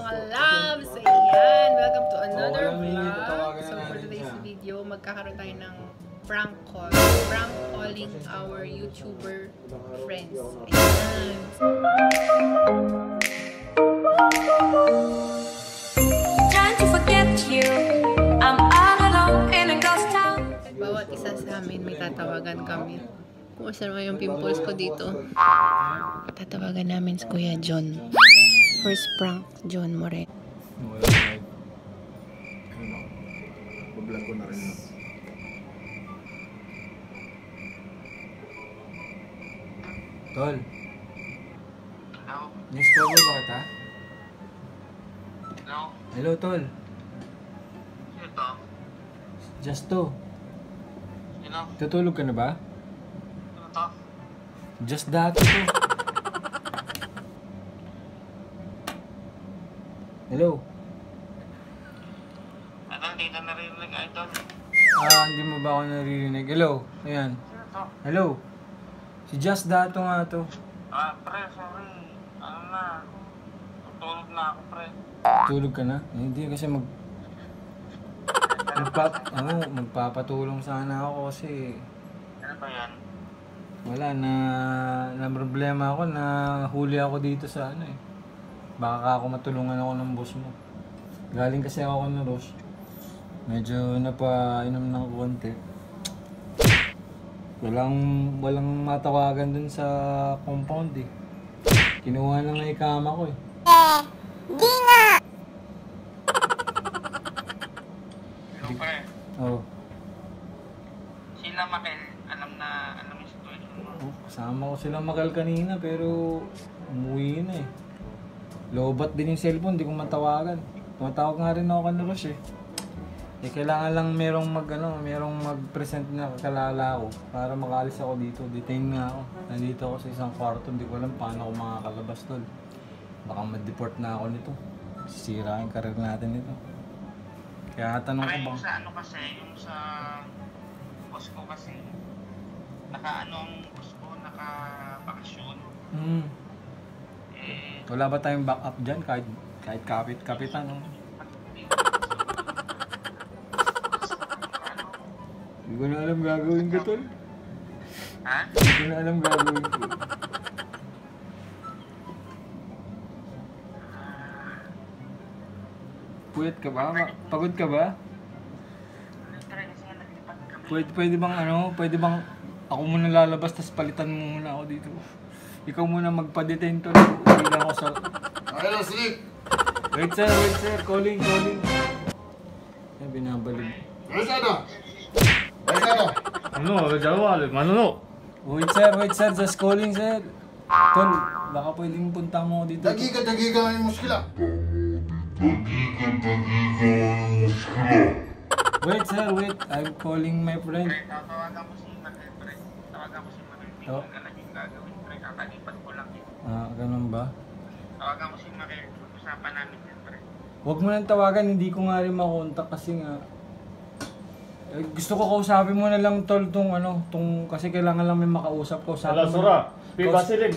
mga loves! Ayan! Welcome to another vlog. So for today's video, magkakaroon tayo ng prank call. Prank calling our YouTuber friends. Ayan! Trying to forget you, I'm all alone in a ghost town. Bawat isa sa amin may tatawagan kami. Kung saan mo yung pimples ko dito. Tatawagan namin si Kuya John. First prank, John More. Wala na. Ano? Bablog ko na rin. Tol. Hello? Next cover ba kita? Hello? Hello, Tol. Sino to? Just to. Sino? Tutulog ka na ba? Sino to? Just that to. Hello. Idol, dito narinig, Idol. Hindi mo ba ako naririnig? Hello. Ayan. Sino to? Hello. Si Just Dato nga to. Pre, sorry. Ano na? Tutulog na ako, pre. Tulog ka na? Hindi kasi magpapatulong sana ako kasi Ano ba yan? wala na problema ako na huli ako dito sa ano eh. Baka ako matulungan ako ng boss mo. Galing kasi ako ng Ross. Medyo napainom ng konti. Walang matawagan dun sa compound eh. Kinuha lang na ikama ko eh. Hello, pre. Oh. Sila Makel, alam yung situation mo. Kasama ko silang makal kanina pero umuwi na eh. Lobat din yung cellphone, di ko matawagan. Tumatawag nga rin ako kay Ross eh. Kailangan lang merong mag-present na kakalala ko para makaalis ako dito. Detain nga ako. Nandito ako sa isang kwarto, hindi ko alam paano ako makakalabas tol. Baka ma-deport na ako nito. Sisira yung karir natin nito. Kaya tanong ko Pre, bang... yung sa ano kasi, yung sa boss ko kasi, naka-bakasyon. Wala ba tayong backup dyan kahit kapitan? No? Hindi ko na alam gagawin ko tol. Ha? Hindi ko na alam gagawin ko. Puyat ka ba? Pagod ka ba? Pre, kasi nga naglipat kami. Pwede bang ako muna lalabas tapos palitan mo muna ako dito. Ikaw muna magpa-detain to. Hindi lang ako sa... Hello, Slick! Wait sir, calling. Ay, binabalik. Ano? Wait sir, just calling sir. Tol, baka pwedeng punta mo dito. Dagiga yung muskila. Wait sir, I'm calling my friend. Pre, tawagan mo si Makel, pre. Tawagan mo si Makel. Hindi ko alam yung gagawin, pre. Kakalipat ko lang yun. Ganun ba? Tawagan mo si Makel. Pag-usapan namin yan, pre. Huwag mo nang tawagan, hindi ko nga rin makontak kasi nga... gusto ko kausapin mo na lang tol tong kasi kailangan lang may makausap ko sa Alasura, Basilig.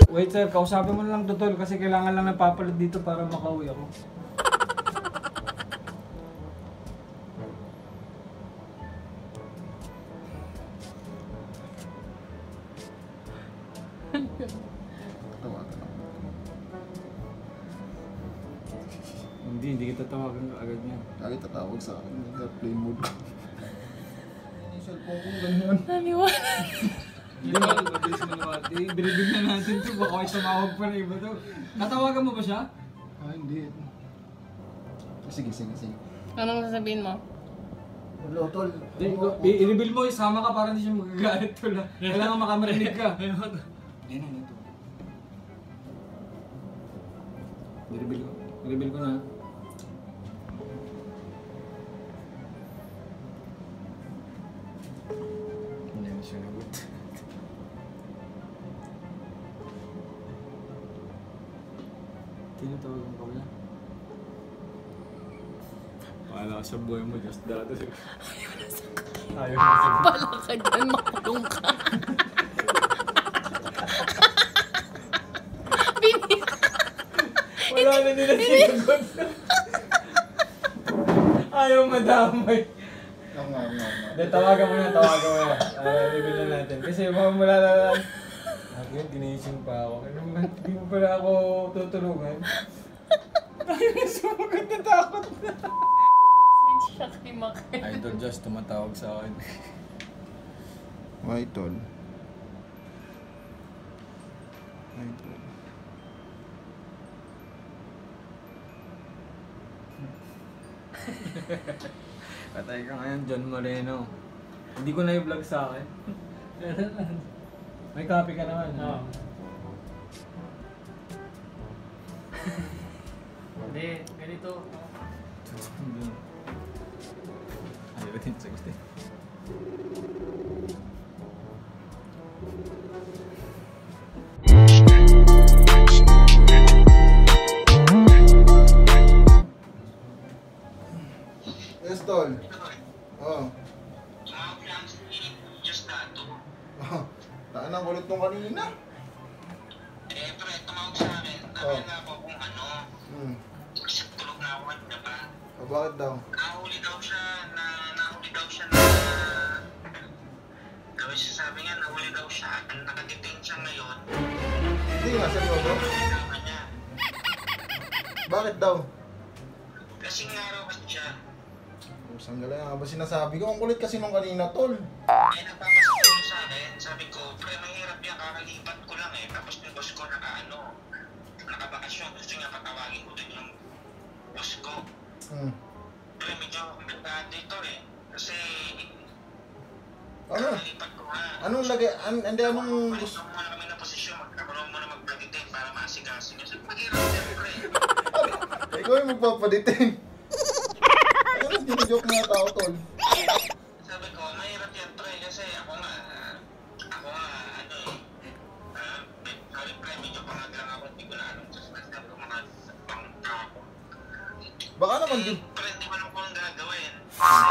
Wait sir, kausapin mo na lang to tol kasi kailangan lang napapalit dito para makauwi ako. Hindi kita tawagan agad niya. Lagi tatawag sa akin. Nag-play mode ko. Yung cellphone ko ganyan. Naniwala. Hindi ba? Mabilis na naman. Bilibig na natin to. Baka may tumawag pa na iba to. Natawagan mo ba siya? Hindi. Sige. Anong sasabihin mo? Hello, tol. I-reveal mo, isama ka para hindi siya magagalit to lang. Kailangan makamarinig ka. Ayun ito. I-reveal ko na. Hindi na siya nagot. Tinatawagan ko na. Paala ka sa buhay mo, just dati. Ayaw na sige. Bala ka dyan, makulong ka. Wala na nila sinagot. Ayaw madamay. Hindi, tawagan mo na. Bibili na natin. Kasi mula na yun, ginising pa ako. Hindi mo pala ako tutulungan. Ayaw na sumagot na takot na. Hindi siya kay Makel. Idol just tumatawag sa akin. Idol. Patay ka ngayon, John Moreno. Hindi ko na i-vlog sa akin. May copy ka naman. Oo. Hindi, ganito. Ayaw din sa gusto. Yes, tol. Oh. Just that. Taan ang kulit nung kanina. Pre, tumawag sa akin. Nakala ko kung ano. Kasi tulog na ako kanina pa. O, bakit daw? Nahuli daw siya na... Gawin siya, sabi nga, nahuli daw siya. Nakadetain siya ngayon. Hindi nga, seryoso. Kailangan niya. Bakit daw? Kasing araw kasi siya. Saan gala nga ba sinasabi ko? Ang kulit kasi nung kanina, tol. Eh, nagpapasatulo sa akin. Sabi ko, pre, mahirap yan. Kakalipat ko lang eh. Tapos yung boss ko nakabakasyon. Gusto niya patawagin ko din yung boss ko. Pre, medyo komplikado dito eh. Kasi... Ano? kakalipat ko nga. Anong lagay? Hindi, anong Gusto mo muna kami ng posisyon. Magkakaroon mo na magpag-detain para maasikasin. Kasi mahirap yan, pre. ikaw yung magpapaditin. Ano, joke mga tao, tol. Sabi ko, mahirap yan, pre. Kasi ako nga, ano eh. Sorry, pre, medyo pangag lang ako. Hindi ko na alam. Sabi ko, mga pangako. Baka naman Eh, din. pre, hindi ko alam kung anong gagawin. Kasi,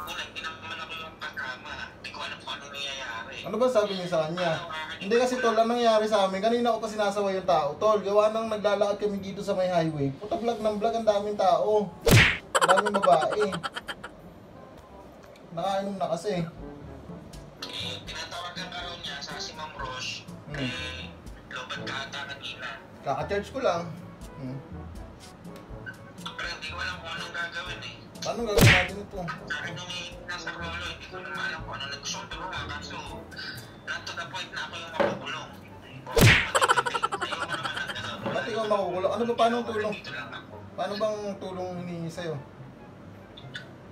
una, hindi naman ako yung pagkama. Hindi ko alam kung ano nangyayari. Ano ba sabi niya sa kanya? Hindi kasi tol, ang nangyari sa amin, kanina ko pa sinasaway yung tao. Tol, gawa nang naglalakad kami dito sa may highway. Puta vlog ng vlog, ang daming tao. Ang daming babae. Nakainom na kasi. Eh, tinatawagan ka raw niya sa si Ma'am Roche. Eh, lobat ka ata kanina. Kaka-charge ko lang. Pero hindi ko alam kung anong gagawin eh. Paano gagawin natin ito? Sa akin yung nasa rolo, hindi ko naman alam kung ano gusto kong tulungan. Kaso, not to the point na ako yung makukulong. Ayoko naman ng gano'n. Ba't ikaw makukulong? Ano ba, paano ang tulong? Dito lang ako. Paano bang tulong hinihingi sa'yo?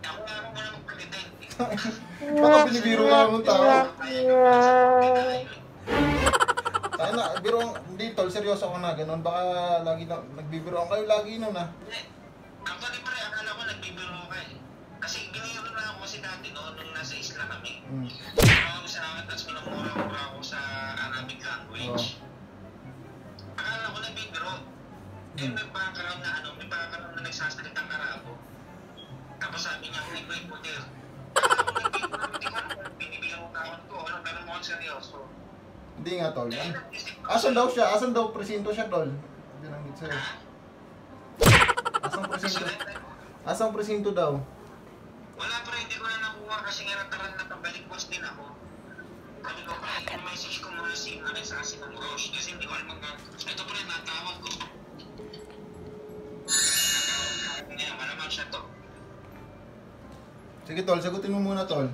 Ako nga ako muna mag-pretend. Baka binibiro ka ng tao. Tayo na, biro, hindi tol, seryoso ka na, ganun. Baka lagi na, nagbibiroan kayo lagi nun ah. Ako di pre, akala ko nagbibiro ka eh. Kasi biniro na ako kasi dati noon nung nasa isla kami. Tumawag sa akin, tapos minamura-mura ako sa Arabic language. Akala ko nagbibiro. Eh, may background na may background na nagsasalitang Arabo. Tapos sabi niya, wait mo there. Akala ko nagbibiro, hindi ko alam kung binibiro ka ko. Ano, ganun mo ang seryoso. Hindi nga tol. Eh, nag-isip ko. Asan daw siya? Asan daw presinto siya tol? Binanggit sa'yo. Asang presinto? Asang presinto daw? Wala pre, hindi ko na nakuha kasi nga nataran na pabalik post din ako. Sabi ko pre, i-message ko muna si ng Roche kasi hindi ko alam ito pre, natawag ko. Natawag ko niya, malamang siya to. Sige tol, sagutin mo muna tol.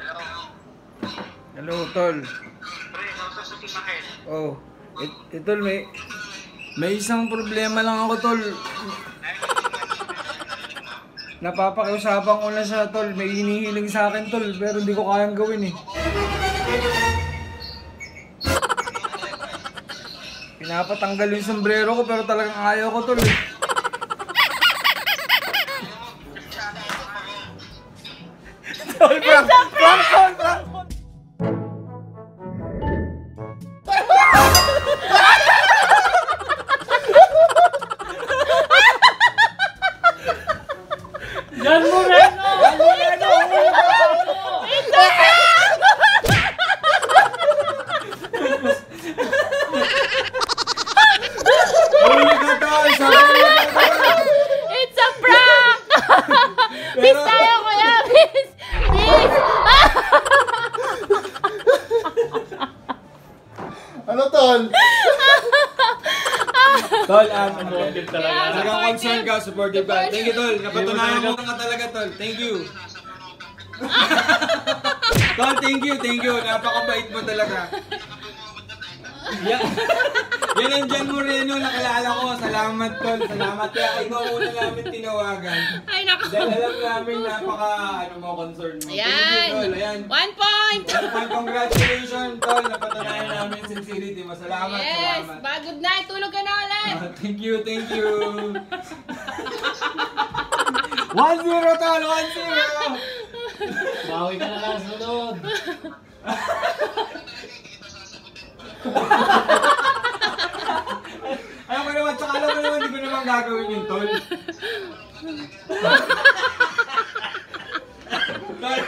Hello? Hello, tol. Pre, nakausap si Makel. Oh, tol, may isang problema lang ako, tol. Napapakiusapan ko na siya, tol. May hinihiling sa akin, tol. Pero hindi ko kayang gawin, eh. Pinapatanggal yung sombrero ko, pero talagang ayaw ko, tol, eh. Tol, prank. John Moreno! John Moreno! Tol, Supportive talaga. Yeah. talagang concern ka, supportive ka. Thank you, Tol. Napatunayan mo ka talaga, Tol. Thank you. Tol, thank you. Napakabait mo talaga. Yan ang Jan Moreno, nakilala ko. Salamat, Tol. Salamat. Kaya ikaw muna namin tinawagan. Ay, nako. Dahil alam namin concern mo. Thank you, Ayan. Tol. Ayan. 1 point! Congratulations, Tol. Napatunayan namin sincerity mo. Salamat, Yes! salamat. Good night! Tulog ka na ulit! Thank you. 1-0, Tol. 1-0. Bawi ka na lang sunod. Alam mo naman, tsaka alam mo naman, hindi ko naman gagawin yun, Tol. Tol,